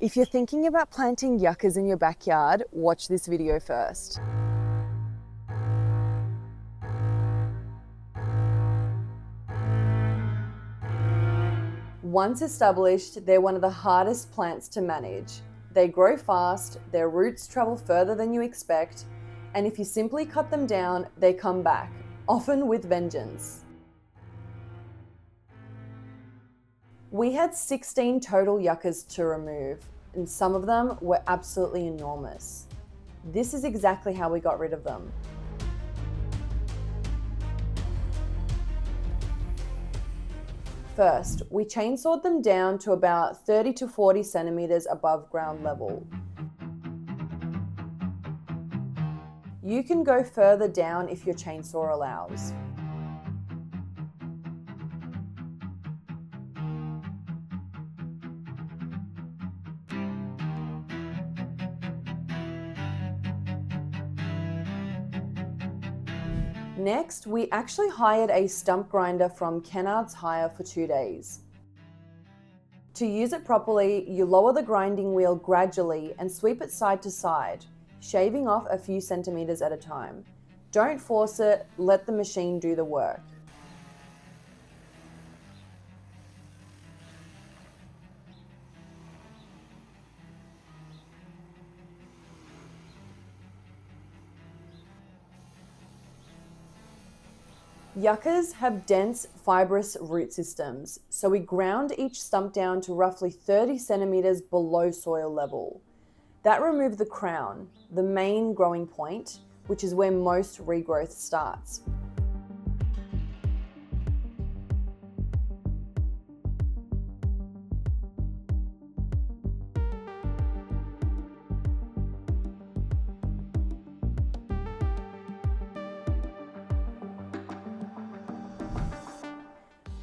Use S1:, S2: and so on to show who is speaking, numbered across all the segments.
S1: If you're thinking about planting yuccas in your backyard, watch this video first. Once established, they're one of the hardest plants to manage. They grow fast, their roots travel further than you expect, and if you simply cut them down, they come back, often with vengeance. We had 16 total yuccas to remove, and some of them were absolutely enormous. This is exactly how we got rid of them. First, we chainsawed them down to about 30 to 40 centimeters above ground level. You can go further down if your chainsaw allows. Next, we actually hired a stump grinder from Kennard's Hire for 2 days. To use it properly, you lower the grinding wheel gradually and sweep it side to side, shaving off a few centimeters at a time. Don't force it, let the machine do the work. Yuccas have dense, fibrous root systems, so we ground each stump down to roughly 30 centimeters below soil level. That removed the crown, the main growing point, which is where most regrowth starts.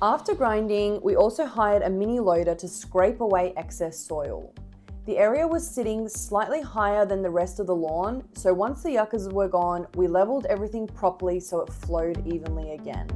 S1: After grinding, we also hired a mini loader to scrape away excess soil. The area was sitting slightly higher than the rest of the lawn, so once the yuccas were gone, we leveled everything properly so it flowed evenly again.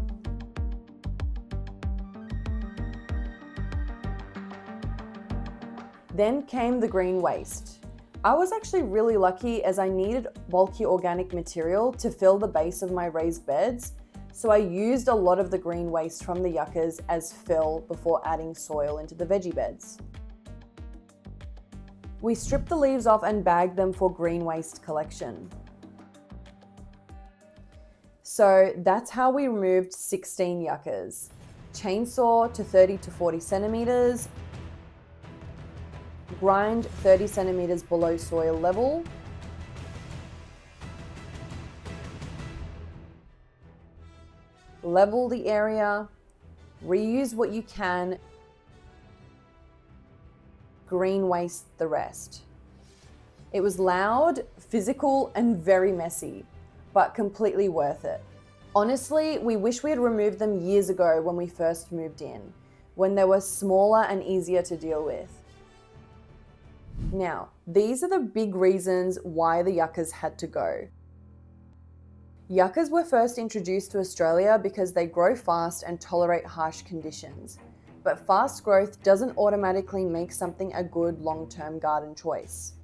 S1: Then came the green waste. I was actually really lucky as I needed bulky organic material to fill the base of my raised beds, so I used a lot of the green waste from the yuccas as fill before adding soil into the veggie beds. We stripped the leaves off and bagged them for green waste collection. So that's how we removed 16 yuccas. Chainsaw to 30 to 40 centimeters, grind 30 centimeters below soil level, level the area, reuse what you can, green waste the rest. It was loud, physical, and very messy, but completely worth it. Honestly, we wish we had removed them years ago when we first moved in, when they were smaller and easier to deal with. Now, these are the big reasons why the yuccas had to go. Yuccas were first introduced to Australia because they grow fast and tolerate harsh conditions. But fast growth doesn't automatically make something a good long-term garden choice.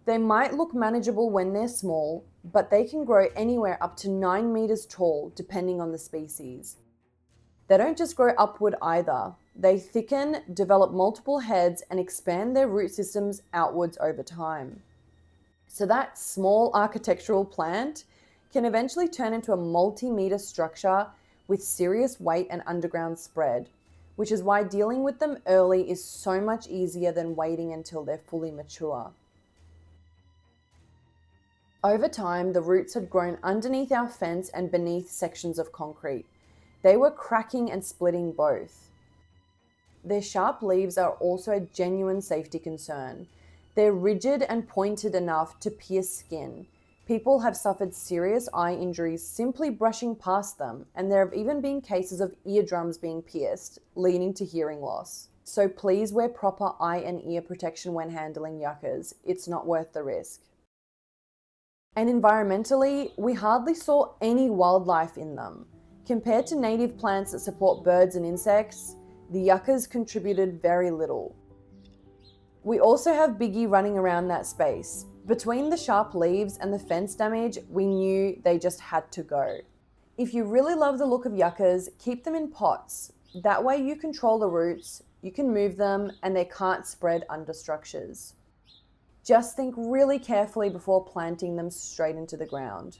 S1: They might look manageable when they're small, but they can grow anywhere up to 9 meters tall depending on the species. They don't just grow upward either. They thicken, develop multiple heads, and expand their root systems outwards over time. So that small architectural plant can eventually turn into a multi-meter structure with serious weight and underground spread, which is why dealing with them early is so much easier than waiting until they're fully mature. Over time, the roots had grown underneath our fence and beneath sections of concrete. They were cracking and splitting both. Their sharp leaves are also a genuine safety concern. They're rigid and pointed enough to pierce skin. People have suffered serious eye injuries simply brushing past them, and there have even been cases of eardrums being pierced, leading to hearing loss. So please wear proper eye and ear protection when handling yuccas. It's not worth the risk. And environmentally, we hardly saw any wildlife in them. Compared to native plants that support birds and insects, the yuccas contributed very little. We also have Biggie running around that space. Between the sharp leaves and the fence damage, we knew they just had to go. If you really love the look of yuccas, keep them in pots. That way you control the roots, you can move them, and they can't spread under structures. Just think really carefully before planting them straight into the ground.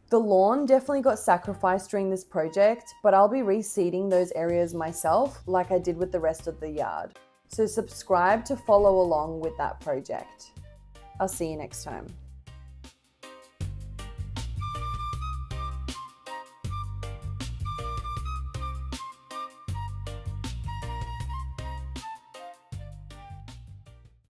S1: The lawn definitely got sacrificed during this project, but I'll be reseeding those areas myself like I did with the rest of the yard. So subscribe to follow along with that project. I'll see you next time.